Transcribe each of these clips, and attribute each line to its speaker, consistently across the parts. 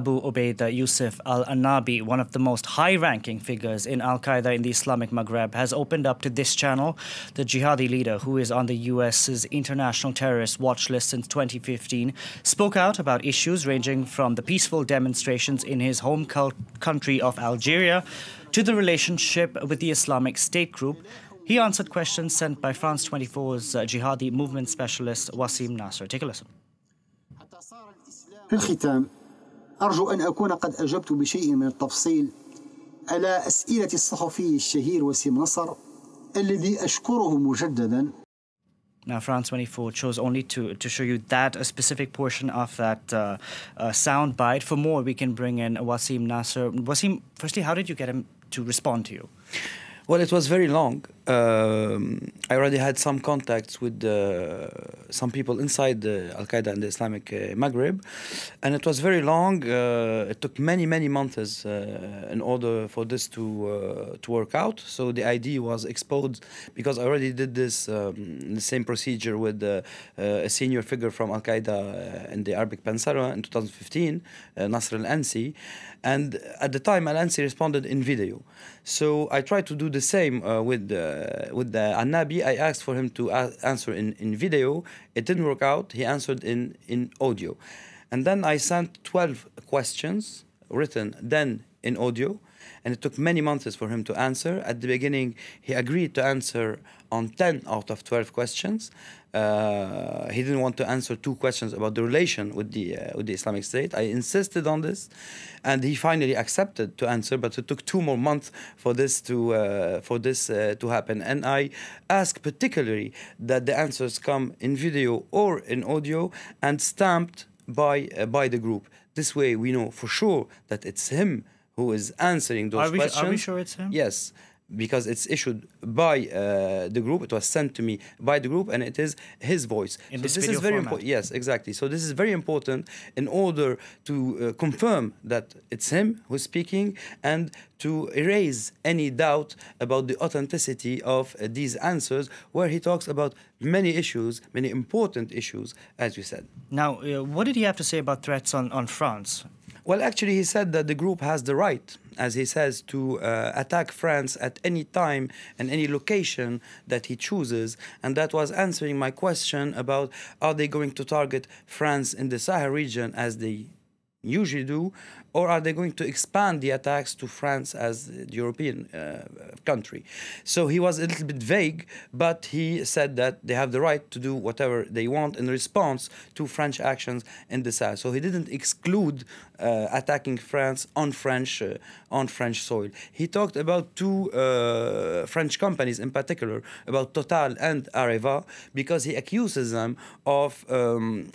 Speaker 1: Abu Obeida Youssef Al-Aanabi, one of the most high-ranking figures in Al-Qaeda in the Islamic Maghreb, has opened up to this channel. The jihadi leader, who is on the US's international terrorist watch list since 2015, spoke out about issues ranging from the peaceful demonstrations in his home country of Algeria to the relationship with the Islamic State group. He answered questions sent by France 24's jihadi movement specialist Wasim Nasser. Take a listen.
Speaker 2: في الختام أرجو أن أكون قد أجبت بشيء من التفصيل على أسئلة الصحفي الشهير وسيم نصر الذي أشكره مجددا.
Speaker 1: Now, France 24 chose only to show you that, a specific portion of that sound bite. For more, we can bring in Wasim Nasser. Wasim, firstly, how did you get him to respond to you?
Speaker 3: Well, it was very long. I already had some contacts with some people inside Al-Qaeda and the Islamic Maghreb, and it was very long. It took many months in order for this to work out. So the idea was exposed because I already did this the same procedure with a senior figure from Al-Qaeda in the Arabic Peninsula in 2015, Nasr al-Ansi, and at the time Al-Ansi responded in video. So I tried to do the same with the Aanabi. I asked for him to answer in video. It didn't work out. He answered in audio. And then I sent 12 questions written, then in audio. And it took many months for him to answer. At the beginning, he agreed to answer on 10 out of 12 questions. He didn't want to answer 2 questions about the relation with the Islamic State. I insisted on this, and he finally accepted to answer. But it took 2 more months for this to happen. And I asked particularly that the answers come in video or in audio and stamped by the group. This way, we know for sure that it's him who is answering those questions.
Speaker 1: Are we sure it's him?
Speaker 3: Yes, because it's issued by the group. It was sent to me by the group, and it is his voice.
Speaker 1: In
Speaker 3: so
Speaker 1: this
Speaker 3: this
Speaker 1: video
Speaker 3: is very
Speaker 1: format.
Speaker 3: important. Yes, exactly. So this is very important in order to confirm that it's him who's speaking and to erase any doubt about the authenticity of these answers, where he talks about many issues, many important issues, as you said.
Speaker 1: Now, what did he have to say about threats on France?
Speaker 3: Well, actually, he said that the group has the right, as he says, to attack France at any time and any location that he chooses. And that was answering my question about, are they going to target France in the Sahel region as they usually do, or are they going to expand the attacks to France as the European country? So he was a little bit vague, but he said that they have the right to do whatever they want in response to French actions in the Sahel. So he didn't exclude attacking France on French soil. He talked about 2 French companies in particular, about Total and Areva, because he accuses them of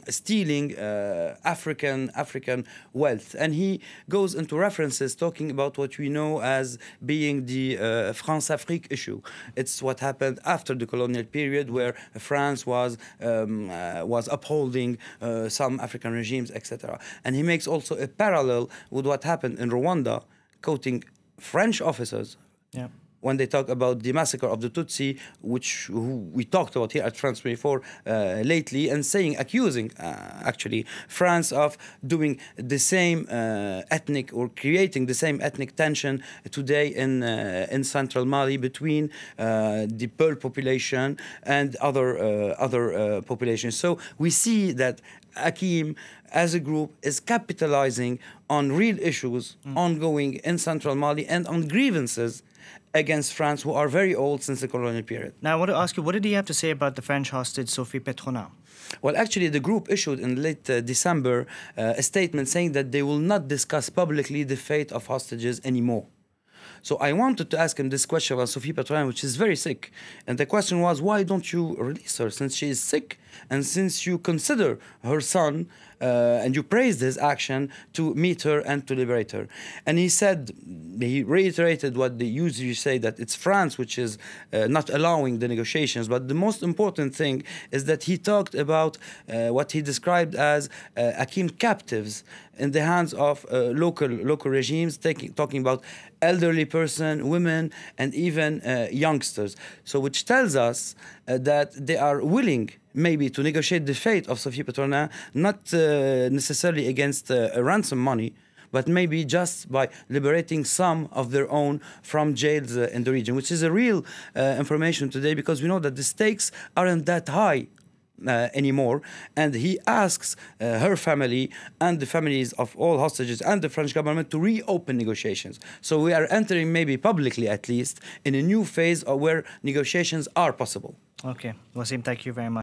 Speaker 3: stealing African wealth. And he goes into references talking about what we know as being the France-Afrique issue. It's what happened after the colonial period, where France was upholding some African regimes, etc. And he makes also a parallel with what happened in Rwanda, quoting French officers.
Speaker 1: Yeah.
Speaker 3: When they talk about the massacre of the Tutsi, who we talked about here at France 24 lately, and accusing actually France of doing the same ethnic, or creating the same ethnic tension today in central Mali between the Peul population and other populations. So we see that AQIM as a group is capitalizing on real issues ongoing in central Mali and on grievances against France, who are very old since the colonial period.
Speaker 1: Now, I want to ask you, what did he have to say about the French hostage Sophie Pétronin?
Speaker 3: Well, actually, the group issued in late December a statement saying that they will not discuss publicly the fate of hostages anymore. So I wanted to ask him this question about Sophie Pétronin, which is very sick. And the question was, why don't you release her since she is sick and since you consider her son and you praised his action to meet her and to liberate her? And he reiterated what they usually say, that it's France which is not allowing the negotiations. But the most important thing is that he talked about what he described as AQIM captives in the hands of local regimes, talking about elderly person, women, and even youngsters. So which tells us that they are willing maybe to negotiate the fate of Sophie Pétronin, not necessarily against ransom money, but maybe just by liberating some of their own from jails in the region, which is a real information today, because we know that the stakes aren't that high anymore. And he asks her family and the families of all hostages and the French government to reopen negotiations. So we are entering, maybe publicly at least, in a new phase where negotiations are possible.
Speaker 1: Okay, Wasim, thank you very much.